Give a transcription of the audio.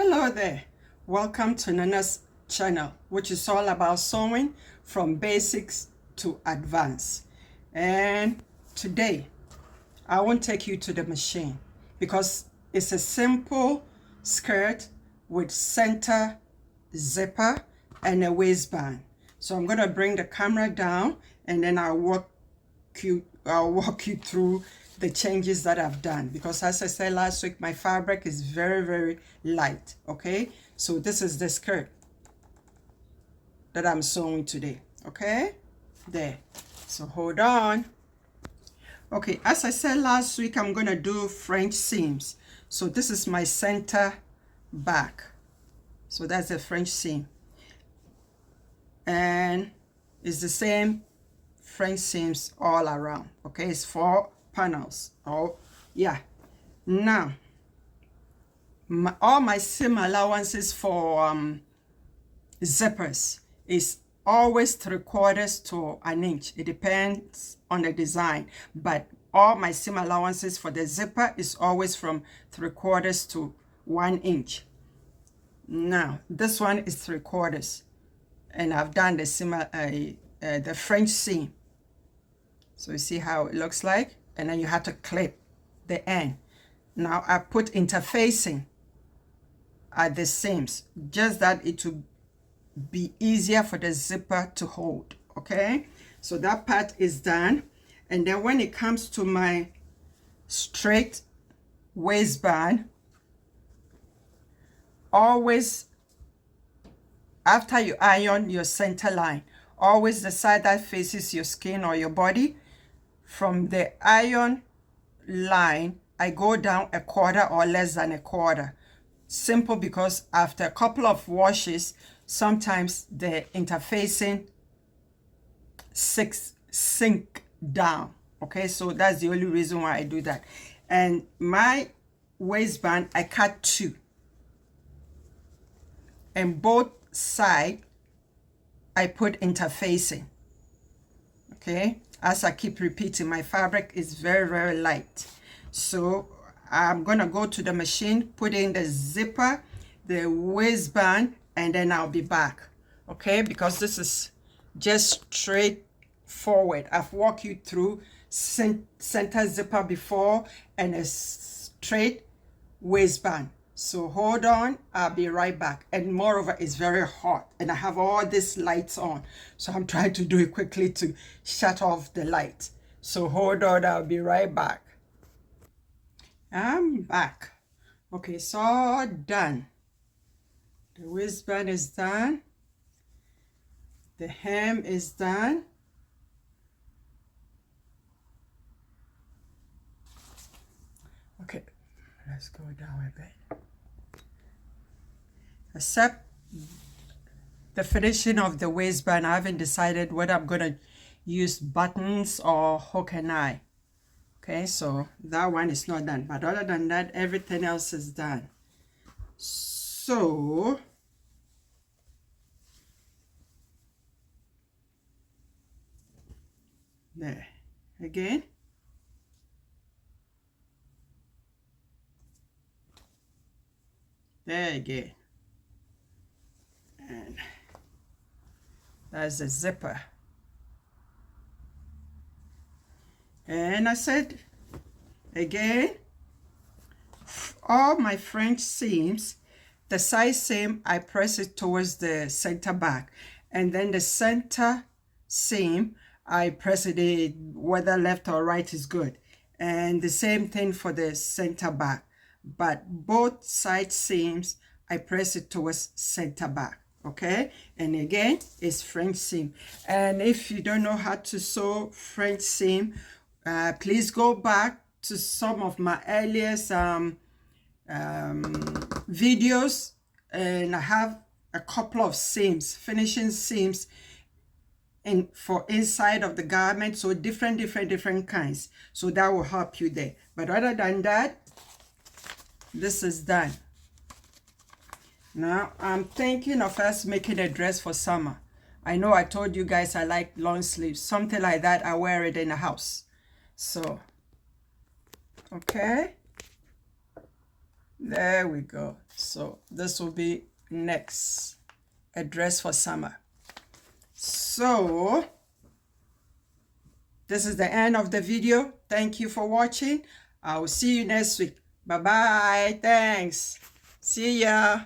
Hello there, welcome to Nana's channel, which is all about sewing from basics to advanced. And today I won't take you to the machine because it's a simple skirt with center zipper and a waistband. So I'm going to bring the camera down and then I'll walk you through the changes that I've done, because as I said last week, my fabric is very light. Okay, so this is the skirt that I'm sewing today. Okay, there. So hold on. Okay, as I said last week, I'm gonna do French seams. So this is my center back, so that's a French seam, and it's the same French seams all around. Okay, it's 4 panels. Oh yeah, now all my seam allowances for zippers is always 3/4 to an inch. It depends on the design, but all my seam allowances for the zipper is always from 3/4 to 1 inch. Now this one is 3/4, and I've done the seam, the French seam. So you see how it looks like, and then you have to clip the end. Now I put interfacing at the seams, just that it will be easier for the zipper to hold. Okay, so that part is done. And then when it comes to my straight waistband, always after you iron your center line, always the side that faces your skin or your body, from the iron line I go down 1/4 or less than 1/4. Simple, because after a couple of washes sometimes the interfacing sink down. Okay, so that's the only reason why I do that. And my waistband I cut 2, and both sides I put interfacing. Okay, as I keep repeating, my fabric is very light. So I'm gonna go to the machine, put in the zipper, the waistband, and then I'll be back. Okay, because this is just straight forward. I've walked you through center zipper before and a straight waistband. So hold on, I'll be right back. And moreover, it's very hot and I have all these lights on, so I'm trying to do it quickly to shut off the light. So hold on, I'll be right back. I'm back. Okay, it's all done. The waistband is done, the hem is done. Okay, let's go down a bit. Except the finishing of the waistband, I haven't decided whether I'm going to use buttons or hook and eye. Okay, so that one is not done, but other than that, everything else is done. So there again. There again. And that's the zipper. And I said again, all my French seams, the side seam I press it towards the center back, and then the center seam I press it whether left or right is good, and the same thing for the center back, but both side seams I press it towards center back. Okay, and again it's French seam. And if you don't know how to sew French seam, please go back to some of my earliest videos, and I have a couple of seams, finishing seams for inside of the garment, so different kinds, so that will help you there. But other than that, this is done. Now I'm thinking of us making a dress for summer. I know I told you guys I like long sleeves, something like that. I wear it in the house. So okay, There we go. So this will be next, a dress for summer. So this is the end of the video. Thank you for watching. I will see you next week. Bye bye. Thanks. See ya.